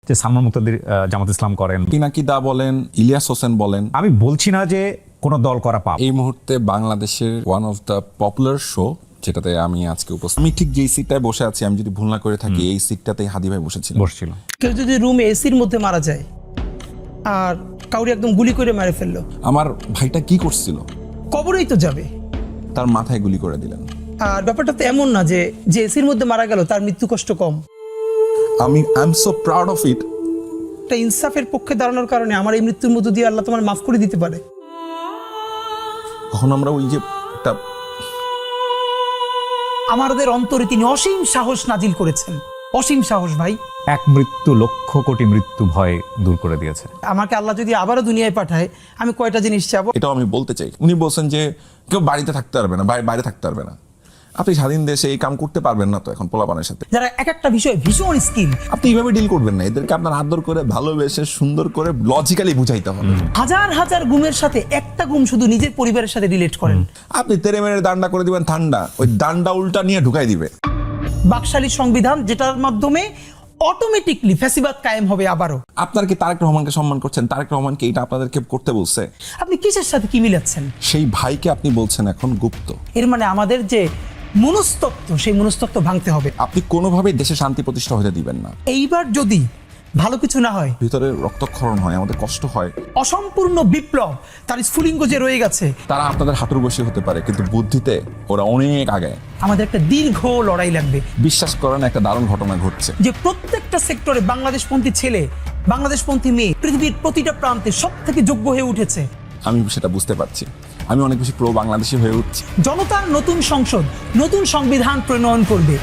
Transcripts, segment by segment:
যে সালমান মুক্তাদির জামাত ইসলাম করেন, পিনাকি দা বলেন, ইলিয়াস হোসেন বলেন। আমি বলছি না যে কোনো দল করা পাপ। এই মুহূর্তে বাংলাদেশের one of the popular show যেটাতে আমি আজকে উপস্থিত, আমি ঠিক যেই সিটটায় বসে আছি, আমি যদি ভুল না করে থাকি এই সিটটাতেই হাদি ভাই বসেছিল। কেউ যদি রুমে এসির মধ্যে মারা যায় আর কাউরি একদম গুলি করে মেরে ফেললো, আমার ভাইটা কি করছিল? কবরেই তো যাবে। তার মাথায় গুলি করে দিলেন। আর ব্যাপারটা তো এমন না যে যে এসির মধ্যে মারা গেল তার মৃত্যু কষ্ট কম। I am so proud of it. একটা ইনসাফের পক্ষে দাঁড়ানোর কারণে আমার এই মৃত্যুর মধ্য দিয়ে আল্লাহ তোমার মাফ করে দিতে পারে। কখন আমরা ওই যে একটা আমাদের অন্তরে তিনি অসীম সাহস নাজিল করেছেন, অসীম সাহস ভাই। এক মৃত্যু লক্ষ কোটি মৃত্যু ভয় দূর করে দিয়েছে। আমাকে আল্লাহ যদি আবারও দুনিয়ায় পাঠায় আমি কয়টা জিনিস চাবো? এটাও আমি বলতে চাই। উনি বলছেন যে কেউ বাড়িতে থাকতে পারবে না, বাইরে থাকতে পারবে না। আপনি স্বাধীন দেশে এই কাম করতে পারবেন না তো এখন পোলাপানের সাথে, যারা এক একটা বিষয়ে ভীষণ স্কিল। আপনি এইভাবে ডিল করবেন না। এদেরকে আপনার আদর করে ভালোবেসে সুন্দর করে লজিক্যালি বুঝাইতে হবে। হাজার হাজার গুমের সাথে একটা গুম শুধু নিজের পরিবারের সাথে রিলেট করেন। আপনি তেরে মেরে দান্ডা করে দিবেন ঠান্ডা, ওই দান্ডা উল্টা নিয়ে ঢুকাই দিবে। বাকশালী সংবিধান যেটার মাধ্যমে অটোমেটিকলি ফ্যাসিবাদ কায়েম হবে আবারও। আপনার কি তারেক রহমানকে সম্মান করছেন? তারেক রহমানকে এটা আপনাদেরকে করতে বলছে? আপনি কিসের সাথে কি মিলাচ্ছেন? সেই ভাইকে আপনি বলছেন এখন গুপ্ত। এর মানে আমাদের যে মনস্তত্ত্ব, সেই মনস্তত্ত্ব ভাঙতে হবে। আপনি কোনোভাবেই দেশে শান্তি প্রতিষ্ঠা হতে দিবেন না। এইবার যদি ভালো কিছু না হয়, ভিতরে রক্তক্ষরণ হয়, আমাদের কষ্ট হয়, অসম্পূর্ণ বিপ্লব তার স্ফুলিঙ্গ যে রয়ে গেছে, তারা আপনাদের হাঁটুর বসে হতে পারে, কিন্তু বুদ্ধিতে ওরা অনেক আগে। আমাদের একটা দীর্ঘ লড়াই লাগবে। বিশ্বাস করেন, একটা দারুণ ঘটনা ঘটছে যে প্রত্যেকটা সেক্টরে বাংলাদেশপন্থী ছেলে, বাংলাদেশপন্থী মেয়ে পৃথিবীর প্রতিটা প্রান্তে সব থেকে যোগ্য হয়ে উঠেছে। আমি সেটা বুঝতে পারছি। আমি অনেক বেশি প্রো বাংলাদেশি হয়ে উঠছি। জনতার নতুন সংসদ, নতুন সংবিধান প্রণয়ন করবে।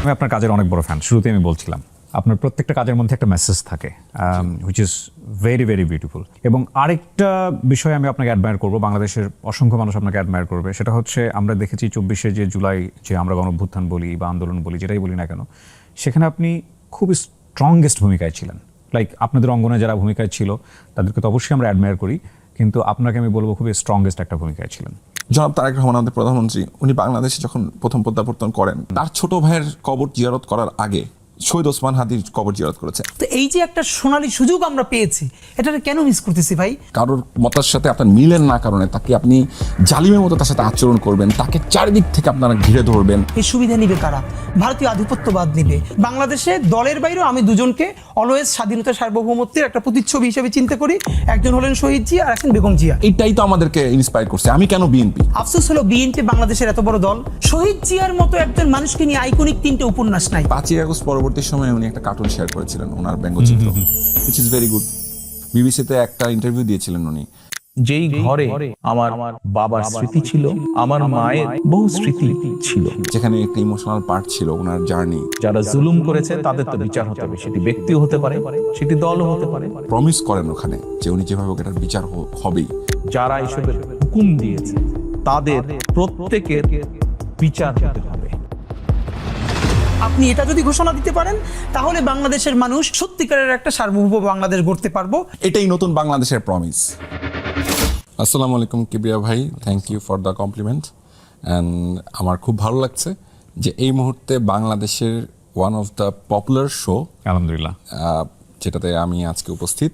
আমি আপনার কাজের অনেক বড় ফ্যান। শুরুতে আমি বলছিলাম আপনার প্রত্যেকটা কাজের মধ্যে একটা মেসেজ থাকে, which is very very beautiful. এবং আরেকটা বিষয় আমি আপনাকে অ্যাডমায়ার করবো, বাংলাদেশের অসংখ্য মানুষ আপনাকে অ্যাডমায়ার করবে, সেটা হচ্ছে আমরা দেখেছি 24শে যে জুলাই, যে আমরা গণঅভ্যুত্থান বলি বা আন্দোলন বলি, যেটাই বলি না কেন, সেখানে আপনি খুব স্ট্রংগেস্ট ভূমিকায় ছিলেন। লাইক আপনাদের অঙ্গনে যারা ভূমিকায় ছিল তাদেরকে তো অবশ্যই আমরা অ্যাডমায়ার করি, কিন্তু আপনাকে আমি বলবো খুবই স্ট্রংগেস্ট একটা ভূমিকায় ছিলেন। জনাব তারেক রহমান আমাদের প্রধানমন্ত্রী, উনি বাংলাদেশে যখন প্রথম প্রত্যাবর্তন করেন, তার ছোট ভাইয়ের কবর জিয়ারত করার আগে শহীদ ওসমান হাদির কবর জিয়ারত করেছে। তো এই যে একটা সোনালী সুযোগ আমরা পেয়েছি, এটাকে কেন মিস করতেছি ভাই? কারোর মতের সাথে আপনার মিলেন না কারণে তাকে আপনি জালিমের মতো তার সাথে আচরণ করবেন, তাকে চারিদিক থেকে আপনারা ঘিরে ধরবেন। এই সুবিধা নিবে কারা? ভারতীয় আধিপত্যবাদ নিবে। বাংলাদেশে দলের বাইরেও আমি দুজনকে অলওয়েজ স্বাধীনতা সার্বভৌমত্বের একটা প্রতিচ্ছবি হিসেবে চিন্তা করি। একজন হলেন শহীদ জিয়া আর একজন বেগম জিয়া। এটাই তো আমাদেরকে ইন্সপায়ার করছে। আমি কেন বিএনপি? আফসোস হলো বিএনপি বাংলাদেশের এত বড় দল, শহীদ জিয়ার মতো একজন মানুষকে নিয়ে আইকনিক 3টে উপন্যাস নাই। 5ই আগস্ট পরবর্তী সময়ে উনি একটা কার্টুন শেয়ার করেছিলেন, ওনার ব্যঙ্গচিত্র, হুইচ ইজ ভেরি গুড। বিবিসিতে একটা ইন্টারভিউ দিয়েছিলেন উনি। যেই ঘরে আমার বাবার স্মৃতি ছিল, আমার মায়ের বহু স্মৃতি ছিল, যেখানে একটা ইমোশনাল পার্ট ছিল ওনার জার্নি। যারা জুলুম করেছে তাদের তো বিচার হতে হবে। সেটি ব্যক্তিও হতে পারে, সেটি দলও হতে পারে। প্রমিস করেন ওখানে যে উনি যেভাবে হোক এটার বিচার হবেই। যারা এসবের হুকুম দিয়েছে তাদের প্রত্যেকের বিচার হতে হবে। আপনি এটা যদি ঘোষণা দিতে পারেন তাহলে বাংলাদেশের মানুষ সত্যিকারের একটা সার্বভৌম বাংলাদেশ গড়তে পারবো। এটাই নতুন বাংলাদেশের প্রমিস। আসসালামু আলাইকুম কিবরিয়া ভাই, thank you for the compliment. And আমার খুব ভালো লাগছে যে এই মুহূর্তে বাংলাদেশের one of the popular show, আলহামদুলিল্লাহ, যেটাতে আমি আজকে উপস্থিত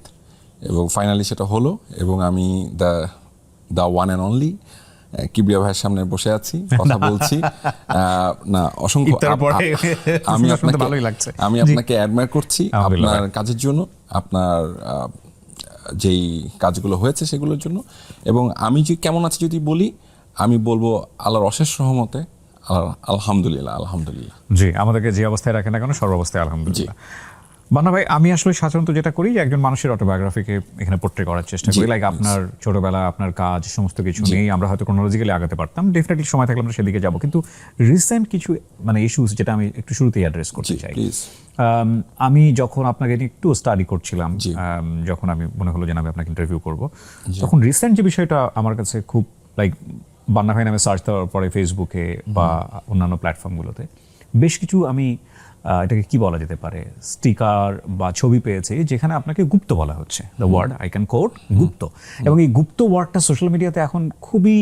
এবং ফাইনালি সেটা হলো, এবং আমি the one and only Kibria ভাইয়ের সামনে বসে আছি, কথা বলছি। না, অসংখ্য আমি আপনাকে অ্যাডমায়ার করছি আপনার কাজের জন্য, আপনার যেই কাজগুলো হয়েছে সেগুলোর জন্য। এবং আমি যে কেমন আছি যদি বলি, আমি বলবো আল্লাহর অশেষ রহমতে আলহামদুলিল্লাহ। আলহামদুলিল্লাহ। জি, আমাদেরকে যে অবস্থায় রাখেন না কেন সর্বাবস্থায় আলহামদুলিল্লাহ। বান্না ভাই, আমি আসলে সাধারণত যেটা করি যে একজন মানুষের অটোবায়োগ্রাফিকে এখানে পোর্ট্রে করার চেষ্টা করি। লাইক আপনার ছোটবেলা, আপনার কাজ, সমস্ত কিছু নিয়েই আমরা হয়তো ক্রোনোলজিক্যালি আগাতে পারতাম। ডেফিনেটলি সময় থাকলে আমরা সেদিকে যাবো, কিন্তু রিসেন্ট কিছু ইস্যুস যেটা আমি একটু শুরুতেই অ্যাড্রেস করতে চাই। আমি যখন আপনাকে নিয়ে একটু স্টাডি করছিলাম, যখন আমি মনে হলো যে আমি আপনাকে ইন্টারভিউ করবো, তখন রিসেন্ট যে বিষয়টা আমার কাছে খুব লাইক বান্না ভাই নামে সার্চ দেওয়ার পরে ফেসবুকে বা অন্যান্য প্ল্যাটফর্মগুলোতে বেশ কিছু আমি এটাকে কি বলা যেতে পারে, স্টিকার বা ছবি পেয়েছি যেখানে আপনাকে গুপ্ত বলা হচ্ছে, the word I can quote গুপ্ত। এবং এই গুপ্ত ওয়ার্ডটা সোশ্যাল মিডিয়াতে এখন খুবই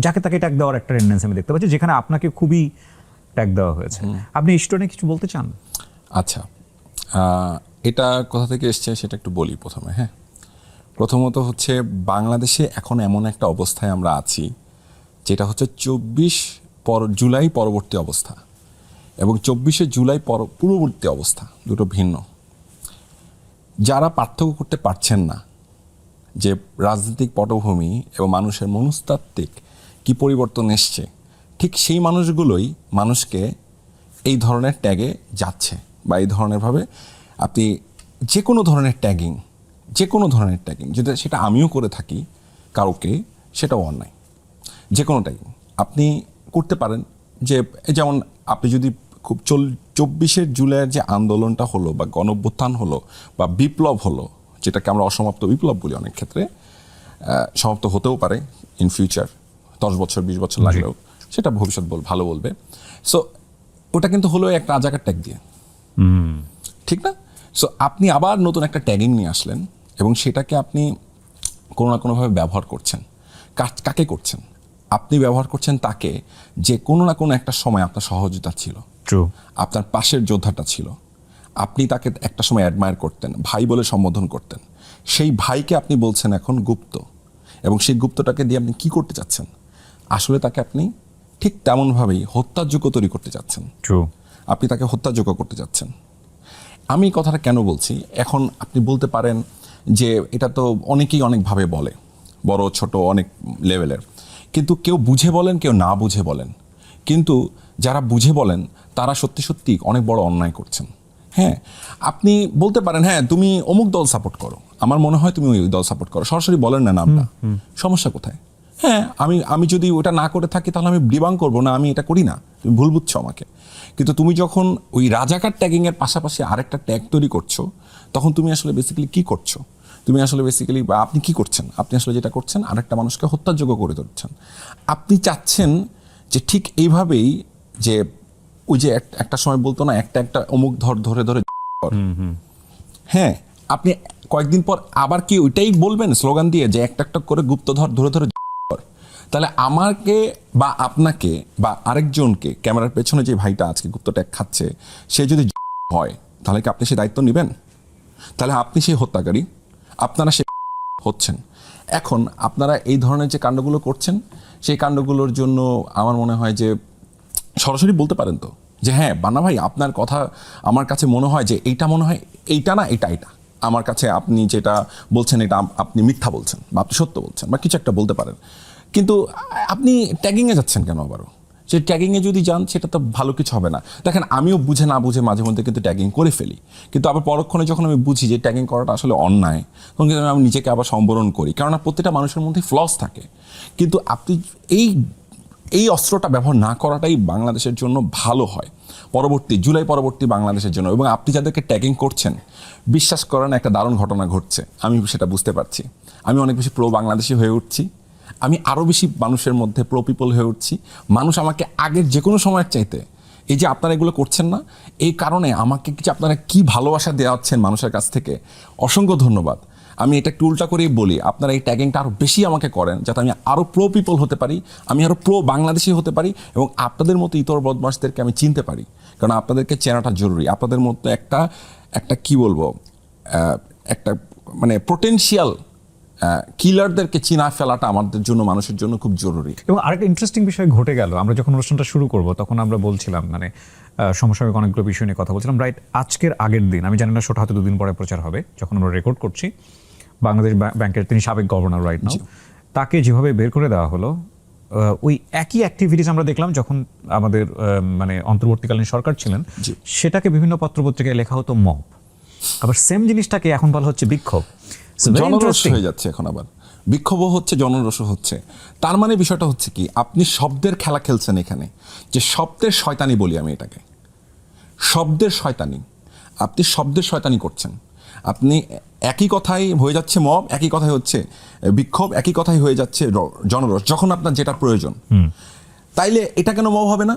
যাকে তাকে ট্যাগ দেওয়ার একটা টেন্ডেন্সি আমি দেখতে পাচ্ছি, যেখানে আপনাকে খুবই ট্যাগ দেওয়া হয়েছে। আপনি এই স্টোরি কিছু বলতে চান? আচ্ছা, এটা কোথা থেকে এসছে সেটা একটু বলি প্রথমে। হ্যাঁ, প্রথমত হচ্ছে বাংলাদেশে এখন এমন একটা অবস্থায় আমরা আছি যেটা হচ্ছে 24 জুলাই পরবর্তী অবস্থা এবং 24শে জুলাই পূর্ববর্তী অবস্থা, দুটো ভিন্ন। যারা পার্থক্য করতে পারছেন না যে রাজনৈতিক পটভূমি এবং মানুষের মনস্তাত্ত্বিক কি পরিবর্তন এসছে, ঠিক সেই মানুষগুলোই মানুষকে এই ধরনের ট্যাগে যাচ্ছে বা এই ধরনেরভাবে আপনি যে কোনো ধরনের ট্যাগিং যদি সেটা আমিও করে থাকি কাউকে, সেটাও অন্যায়। যে কোনো ট্যাগিং আপনি করতে পারেন। যে যেমন আপনি যদি খুব 24শে জুলাইয়ের যে আন্দোলনটা হলো বা গণঅভ্যুত্থান হলো বা বিপ্লব হলো, যেটাকে আমরা অসমাপ্ত বিপ্লব বলি অনেক ক্ষেত্রে, সমাপ্ত হতেও পারে ইন ফিউচার, 10 বছর 20 বছর লাগলেও, সেটা ভবিষ্যৎ ভালো বলবে। সো ওটা কিন্তু হলো একটা রাজাকার ট্যাগ দিয়ে, ঠিক না? সো আপনি আবার নতুন একটা ট্যাগিং নিয়ে আসলেন এবং সেটাকে আপনি কোনো না কোনোভাবে ব্যবহার করছেন। কাকে করছেন? আপনি ব্যবহার করছেন তাকে যে কোনো না কোনো একটা সময় আপনার সহযোগিতা ছিল, আপনার পাশের যোদ্ধাটা ছিল, আপনি তাকে একটা সময় অ্যাডমায়ার করতেন, ভাই বলে সম্বোধন করতেন। সেই ভাইকে আপনি বলছেন এখন গুপ্ত, এবং সেই গুপ্তটাকে দিয়ে আপনি কি করতে চাচ্ছেন? আসলে তাকে আপনি ঠিক তেমনভাবেই হত্যার যোগ্য তৈরি করতে চাচ্ছেন। আপনি তাকে হত্যাযোগ্য করতে চাচ্ছেন। আমি কথাটা কেন বলছি, এখন আপনি বলতে পারেন যে এটা তো অনেকেই অনেকভাবে বলে, বড় ছোট অনেক লেভেলের, কিন্তু কেউ বুঝে বলেন, কেউ না বুঝে বলেন। কিন্তু যারা বুঝে বলেন তারা সত্যি সত্যি অনেক বড় অন্যায় করছেন। হ্যাঁ, আপনি বলতে পারেন হ্যাঁ তুমি অমুক দল সাপোর্ট করো, আমার মনে হয় তুমি ওই দল সাপোর্ট করো, সরাসরি বলেন না নামটা, সমস্যা কোথায়? হ্যাঁ, আমি যদি ওটা না করে থাকি তাহলে আমি ডিবাং করবো না, আমি এটা করি না, তুমি ভুল বুঝছো আমাকে। কিন্তু তুমি যখন ওই রাজাকার ট্যাগিংয়ের পাশাপাশি আরেকটা ট্যাগ তৈরি করছো, তখন তুমি আসলে বেসিক্যালি কি করছো? তুমি আসলে বেসিক্যালি বা আপনি কি করছেন? আপনি আসলে যেটা করছেন আরেকটা মানুষকে হত্যাযোগ্য করে তুলছেন। আপনি চাচ্ছেন যে ঠিক এইভাবেই, যে ওই যে একটা সময় বলতো না, একটা অমুক ধরে হ্যাঁ, আপনি কয়েকদিন পর আবার কি ওইটাই বলবেন স্লোগান দিয়ে যে একটা করে গুপ্তধর ধরে তাহলে আমাকে বা আপনাকে বা আরেকজনকে, ক্যামেরার পেছনে যে ভাইটা আজকে গুপ্ত ট্যাগ খাচ্ছে, সে যদি হয় তাহলে কি আপনি সেই দায়িত্ব নেবেন? তাহলে আপনি সেই হত্যাকারী, আপনারা সে হচ্ছেন। এখন আপনারা এই ধরনের যে কাণ্ডগুলো করছেন, সেই কাণ্ডগুলোর জন্য আমার মনে হয় যে সরাসরি বলতে পারেন তো যে হ্যাঁ বান্না ভাই, আপনার কথা আমার কাছে মনে হয় যে এইটা মনে হয় এইটা না, এটা আমার কাছে আপনি যেটা বলছেন এটা আপনি মিথ্যা বলছেন বা আপনি সত্য বলছেন বা কিছু একটা বলতে পারেন। কিন্তু আপনি ট্যাগিংয়ে যাচ্ছেন কেন আবারও? যে ট্যাগিংয়ে যদি যান সেটা তো ভালো কিছু হবে না। দেখেন, আমিও বুঝে না বুঝে মাঝে মধ্যে কিন্তু ট্যাগিং করে ফেলি, কিন্তু আবার পরক্ষণে যখন আমি বুঝি যে ট্যাগিং করাটা আসলে অন্যায়, তখন কিন্তু আমি নিজেকে আবার সম্বরণ করি, কেননা প্রত্যেকটা মানুষের মধ্যে ফ্লস থাকে। কিন্তু আপনি এই অস্ত্রটা ব্যবহার না করাটাই বাংলাদেশের জন্য ভালো হয়, জুলাই পরবর্তী বাংলাদেশের জন্য। এবং আপনি যাদেরকে ট্যাগিং করছেন, বিশ্বাস করেন একটা দারুণ ঘটনা ঘটছে, আমি সেটা বুঝতে পারছি। আমি অনেক বেশি প্রো বাংলাদেশি হয়ে উঠছি, আমি আরও বেশি মানুষের মধ্যে প্রো পিপল হয়ে উঠছি। মানুষ আমাকে আগের যে কোনো সময়ের চাইতে, এই যে আপনারা এগুলো করছেন না, এই কারণে আমাকে যে আপনারা কি ভালোবাসা দেওয়াচ্ছেন মানুষের কাছ থেকে, অসংখ্য ধন্যবাদ। আমি এটা একটু উল্টা করেই বলি, আপনারা এই ট্যাগিংটা আরও বেশি আমাকে করেন, যাতে আমি আরও প্রো পিপল হতে পারি, আমি আরও প্রো বাংলাদেশি হতে পারি, এবং আপনাদের মতো ইতর বদমাশদেরকে আমি চিনতে পারি। কারণ আপনাদেরকে চেনাটা জরুরি। আপনাদের মতো একটা কি বলবো, একটা মানে পোটেনশিয়াল কিলারদেরকে চিনা ফেলাটা আমাদের জন্য, মানুষের জন্য খুব জরুরি। এবং আরেকটা ইন্টারেস্টিং বিষয় ঘটে গেল, আমরা যখন অনুষ্ঠানটা শুরু করব তখন আমরা বলছিলাম, মানে সমসাময়িক অনেকগুলো বিষয় নিয়ে কথা বলছিলাম। রাইট, আজকের আগের দিন, আমি জানি না শোটা হয়তো 2 দিন পরে প্রচার হবে, যখন আমরা রেকর্ড করছি, বাংলাদেশ ব্যাংকের তিনি সাবেক গভর্নর রাইট নাও, তাকে যেভাবে বের করে দেওয়া হলো, ওই একই অ্যাক্টিভিটিস আমরা দেখলাম যখন আমাদের মানে অন্তর্বর্তীকালীন সরকার ছিলেন, সেটাকে বিভিন্ন পত্রপত্রিকায় লেখা হতো মব, আবার সেম জিনিসটাকে এখন বলা হচ্ছে বিক্ষোভ। জনরোষ হয়ে যাচ্ছে, এখন আবার বিক্ষোভও হচ্ছে, জনরোষও হচ্ছে। তার মানে বিষয়টা হচ্ছে কি, আপনি শব্দের খেলা খেলছেন এখানে, যে শব্দের শয়তানি বলি আমি এটাকে, শব্দের শয়তানি। আপনি শব্দের শয়তানি করছেন। আপনি একই কথাই হয়ে যাচ্ছে মব, একই কথাই হচ্ছে বিক্ষোভ, একই কথাই হয়ে যাচ্ছে জনরোষ, যখন আপনার যেটা প্রয়োজন। তাইলে এটা কেন মব হবে না?